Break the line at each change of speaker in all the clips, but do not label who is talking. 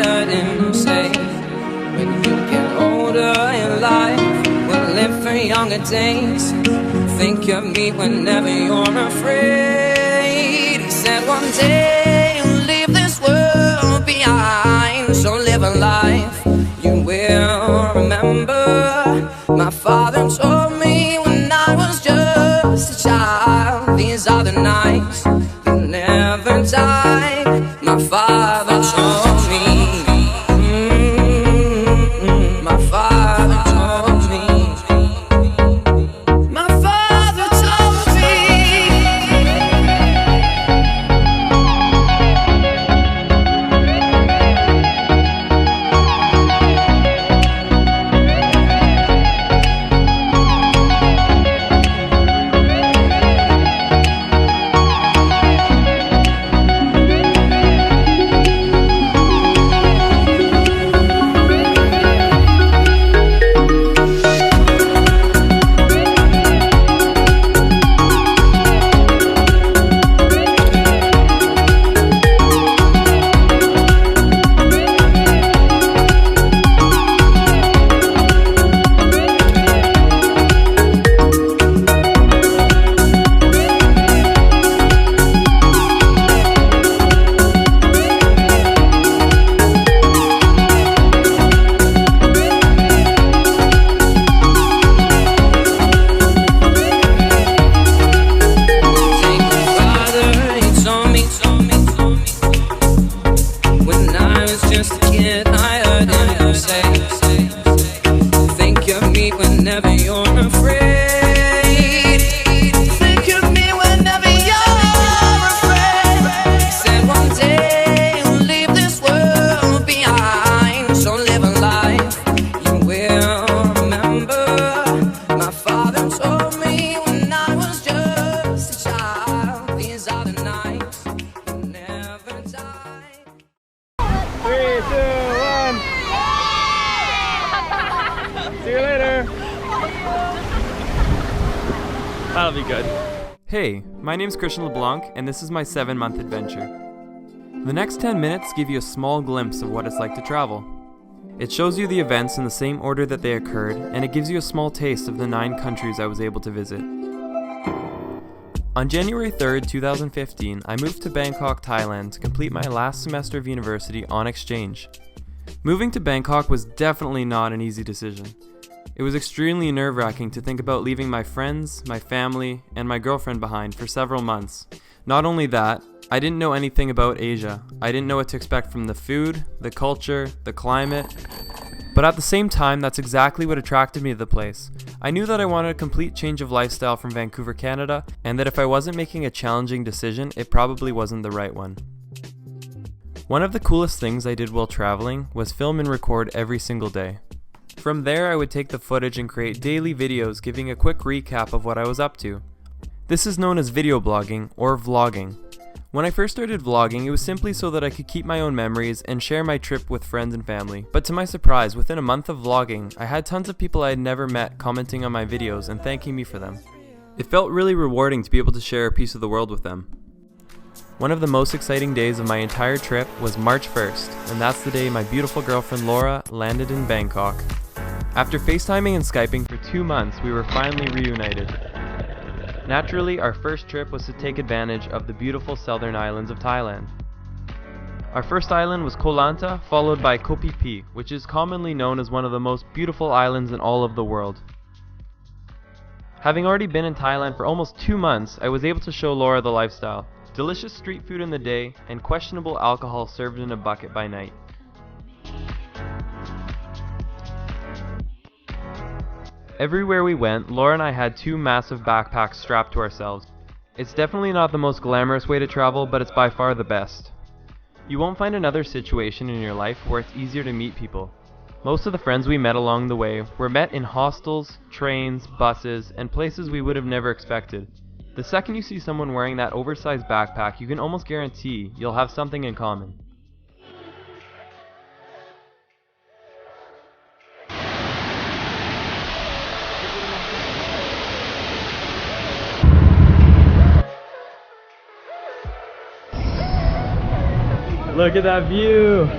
heard him say, when you get older in life, we'll live for younger days. Think of me whenever you're afraid. He said one day you'll leave this world behind, so live a life you will remember. My father told me when I was just a child, these are the nights that never die. My father told me, my father told me, my father told me. Whenever you're afraid, think of me whenever you're afraid. He said one day you'll leave this world behind, so live a life you will remember. My father told me when I was just a child, these are the nights that never die.
3, 2, 1. See you later. That'll be good.
Hey, my name's Christian LeBlanc, and this is my 7-month adventure. The next 10 minutes give you a small glimpse of what it's like to travel. It shows you the events in the same order that they occurred, and it gives you a small taste of the 9 countries I was able to visit. On January 3rd, 2015, I moved to Bangkok, Thailand to complete my last semester of university on exchange. Moving to Bangkok was definitely not an easy decision. It was extremely nerve-wracking to think about leaving my friends, my family, and my girlfriend behind for several months. Not only that, I didn't know anything about Asia. I didn't know what to expect from the food, the culture, the climate. But at the same time, that's exactly what attracted me to the place. I knew that I wanted a complete change of lifestyle from Vancouver, Canada, and that if I wasn't making a challenging decision, it probably wasn't the right one. One of the coolest things I did while traveling was film and record every single day. From there, I would take the footage and create daily videos giving a quick recap of what I was up to. This is known as video blogging or vlogging. When I first started vlogging, it was simply so that I could keep my own memories and share my trip with friends and family. But to my surprise, within a month of vlogging, I had tons of people I had never met commenting on my videos and thanking me for them. It felt really rewarding to be able to share a piece of the world with them. One of the most exciting days of my entire trip was March 1st, and that's the day my beautiful girlfriend Laura landed in Bangkok. After FaceTiming and Skyping for 2 months, we were finally reunited. Naturally, our first trip was to take advantage of the beautiful southern islands of Thailand. Our first island was Koh Lanta, followed by Koh Phi Phi, which is commonly known as one of the most beautiful islands in all of the world. Having already been in Thailand for almost 2 months, I was able to show Laura the lifestyle. Delicious street food in the day, and questionable alcohol served in a bucket by night. Everywhere we went, Laura and I had 2 massive backpacks strapped to ourselves. It's definitely not the most glamorous way to travel, but it's by far the best. You won't find another situation in your life where it's easier to meet people. Most of the friends we met along the way were met in hostels, trains, buses, and places we would have never expected. The second you see someone wearing that oversized backpack, you can almost guarantee you'll have something in common. Look at that view!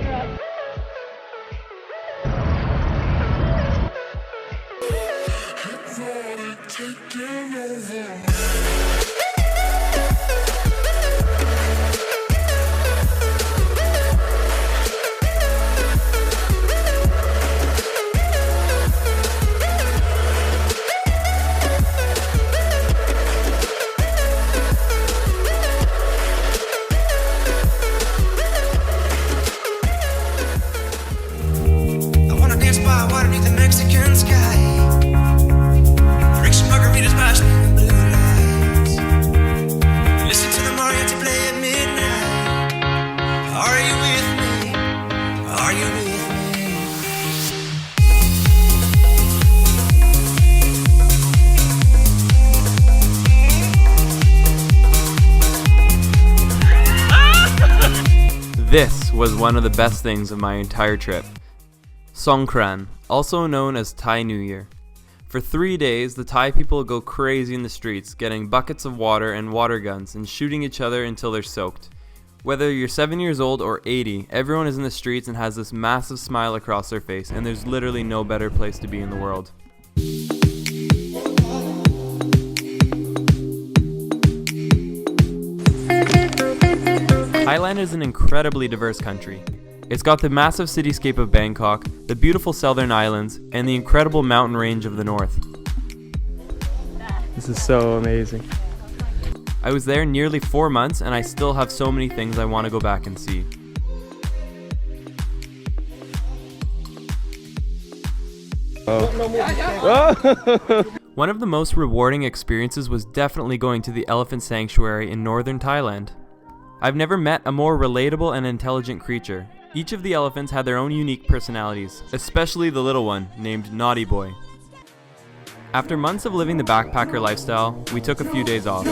beneath the Mexican sky. Drink some margaritas by the blue lights. Listen to the mariachi play at midnight. Are you with me? Are you with me?
This was one of the best things of my entire trip. Songkran, also known as Thai New Year. For 3 days, the Thai people go crazy in the streets, getting buckets of water and water guns and shooting each other until they're soaked. Whether you're 7 years old or 80, everyone is in the streets and has this massive smile across their face, and there's literally no better place to be in the world. Thailand is an incredibly diverse country. It's got the massive cityscape of Bangkok, the beautiful southern islands, and the incredible mountain range of the north.
This is so amazing.
I was there nearly 4 months and I still have so many things I want to go back and see. One of the most rewarding experiences was definitely going to the elephant sanctuary in northern Thailand. I've never met a more relatable and intelligent creature. Each of the elephants had their own unique personalities, especially the little one, named Naughty Boy. After months of living the backpacker lifestyle, we took a few days off.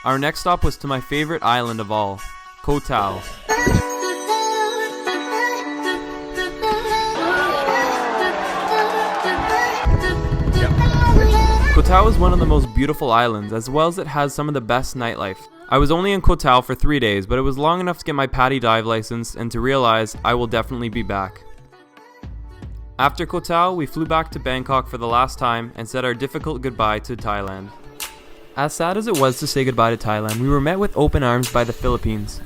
Our next stop was to my favorite island of all, Koh Tao. Koh Tao is one of the most beautiful islands, as well as it has some of the best nightlife. I was only in Koh Tao for 3 days, but it was long enough to get my PADI dive license and to realize I will definitely be back. After Koh Tao, we flew back to Bangkok for the last time and said our difficult goodbye to Thailand. As sad as it was to say goodbye to Thailand, we were met with open arms by the Philippines.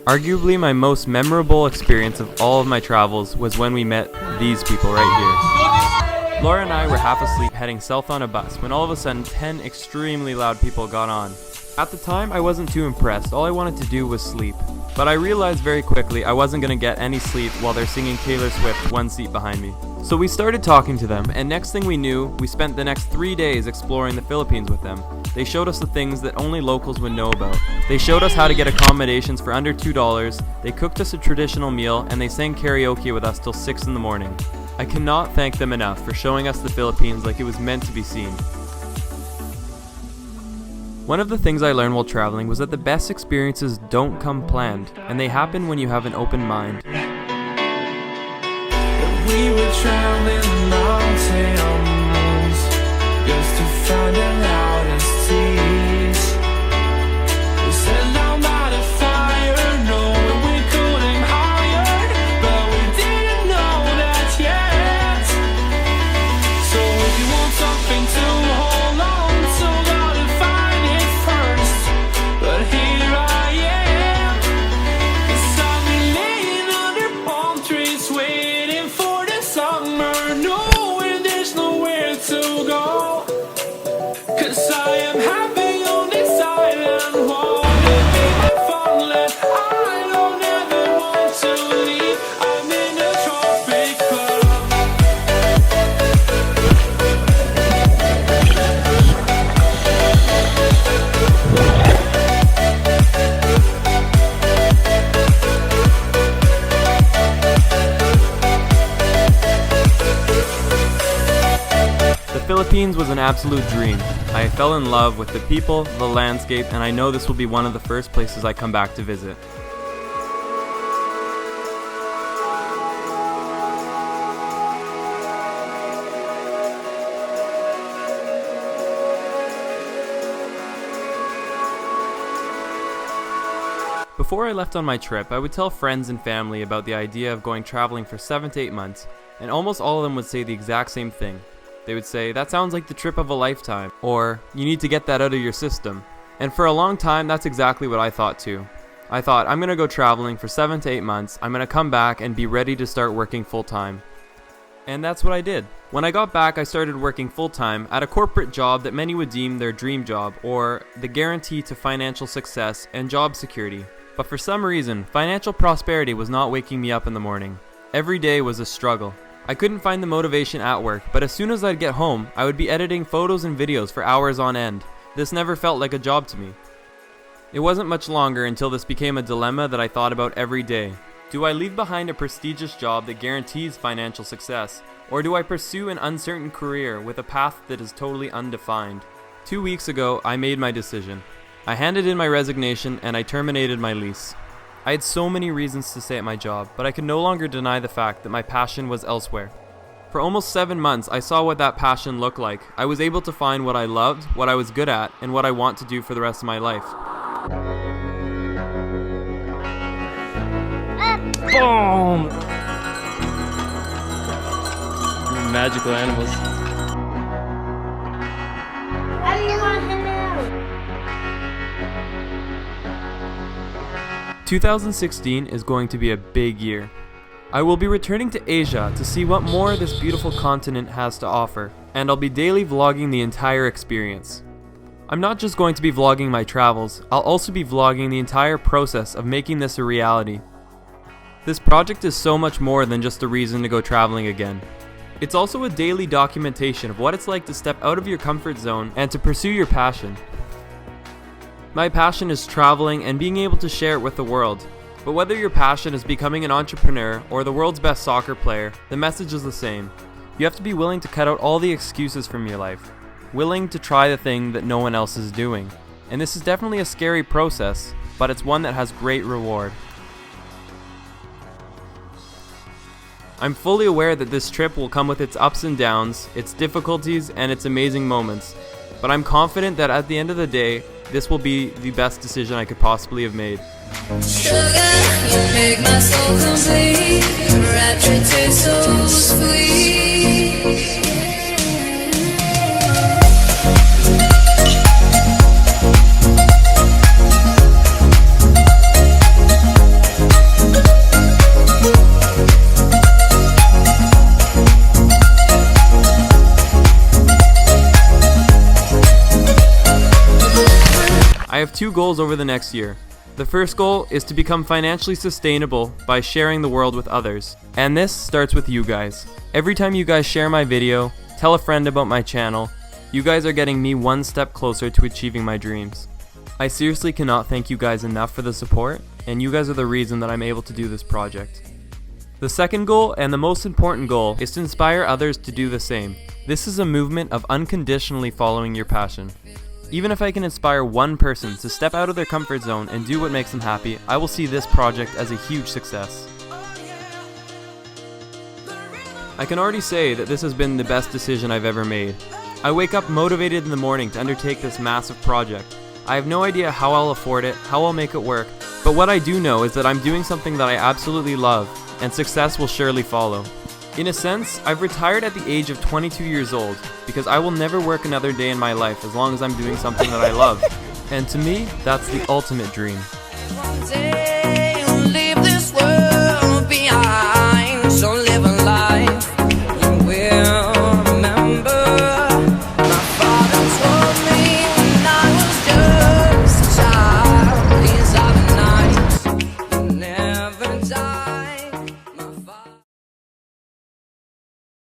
Arguably my most memorable experience of all of my travels was when we met these people right here. Laura and I were half asleep heading south on a bus when all of a sudden 10 extremely loud people got on. At the time, I wasn't too impressed. All I wanted to do was sleep. But I realized very quickly I wasn't going to get any sleep while they're singing Taylor Swift one seat behind me. So we started talking to them, and next thing we knew, we spent the next 3 days exploring the Philippines with them. They showed us the things that only locals would know about. They showed us how to get accommodations for under $2, they cooked us a traditional meal, and they sang karaoke with us till 6 in the morning. I cannot thank them enough for showing us the Philippines like it was meant to be seen. One of the things I learned while traveling was that the best experiences don't come planned, and they happen when you have an open mind.
We were traveling mountains just to find the loudest tears. We sat down by the fire, knowing we could aim higher, but we didn't know that yet. So if you want something to hold on to, gotta find it first. But here I am, 'cause I've been laying under palm trees waiting for the summer, knowing there's nowhere to go. 'Cause I am happy on this island, wanna be my farmland. I don't ever want to leave, I'm in a tropic club.
The Philippines was an absolute dream. I fell in love with the people, the landscape, and I know this will be one of the first places I come back to visit. Before I left on my trip, I would tell friends and family about the idea of going traveling for 7 to 8 months, and almost all of them would say the exact same thing. They would say, "That sounds like the trip of a lifetime," or "You need to get that out of your system." And for a long time, that's exactly what I thought too. I thought, I'm gonna go traveling for 7 to 8 months, I'm gonna come back and be ready to start working full time. And that's what I did. When I got back, I started working full time at a corporate job that many would deem their dream job, or the guarantee to financial success and job security. But for some reason, financial prosperity was not waking me up in the morning. Every day was a struggle. I couldn't find the motivation at work, but as soon as I'd get home, I would be editing photos and videos for hours on end. This never felt like a job to me. It wasn't much longer until this became a dilemma that I thought about every day. Do I leave behind a prestigious job that guarantees financial success, or do I pursue an uncertain career with a path that is totally undefined? 2 weeks ago, I made my decision. I handed in my resignation and I terminated my lease. I had so many reasons to stay at my job, but I could no longer deny the fact that my passion was elsewhere. For almost 7 months, I saw what that passion looked like. I was able to find what I loved, what I was good at, and what I want to do for the rest of my life.
Boom! Magical animals.
2016 is going to be a big year. I will be returning to Asia to see what more this beautiful continent has to offer, and I'll be daily vlogging the entire experience. I'm not just going to be vlogging my travels, I'll also be vlogging the entire process of making this a reality. This project is so much more than just a reason to go traveling again. It's also a daily documentation of what it's like to step out of your comfort zone and to pursue your passion. My passion is traveling and being able to share it with the world. But whether your passion is becoming an entrepreneur or the world's best soccer player, the message is the same. You have to be willing to cut out all the excuses from your life. Willing to try the thing that no one else is doing. And this is definitely a scary process, but it's one that has great reward. I'm fully aware that this trip will come with its ups and downs, its difficulties, and its amazing moments. But I'm confident that at the end of the day, this will be the best decision I could possibly have made.
Sugar, you make my soul complete. Rapture tastes so sweet.
I have 2 goals over the next year. The first goal is to become financially sustainable by sharing the world with others. And this starts with you guys. Every time you guys share my video, tell a friend about my channel, you guys are getting me one step closer to achieving my dreams. I seriously cannot thank you guys enough for the support, and you guys are the reason that I'm able to do this project. The second goal, and the most important goal, is to inspire others to do the same. This is a movement of unconditionally following your passion. Even if I can inspire one person to step out of their comfort zone and do what makes them happy, I will see this project as a huge success. I can already say that this has been the best decision I've ever made. I wake up motivated in the morning to undertake this massive project. I have no idea how I'll afford it, how I'll make it work, but what I do know is that I'm doing something that I absolutely love, and success will surely follow. In a sense, I've retired at the age of 22 years old because I will never work another day in my life as long as I'm doing something that I love. And to me, that's the ultimate dream.
One day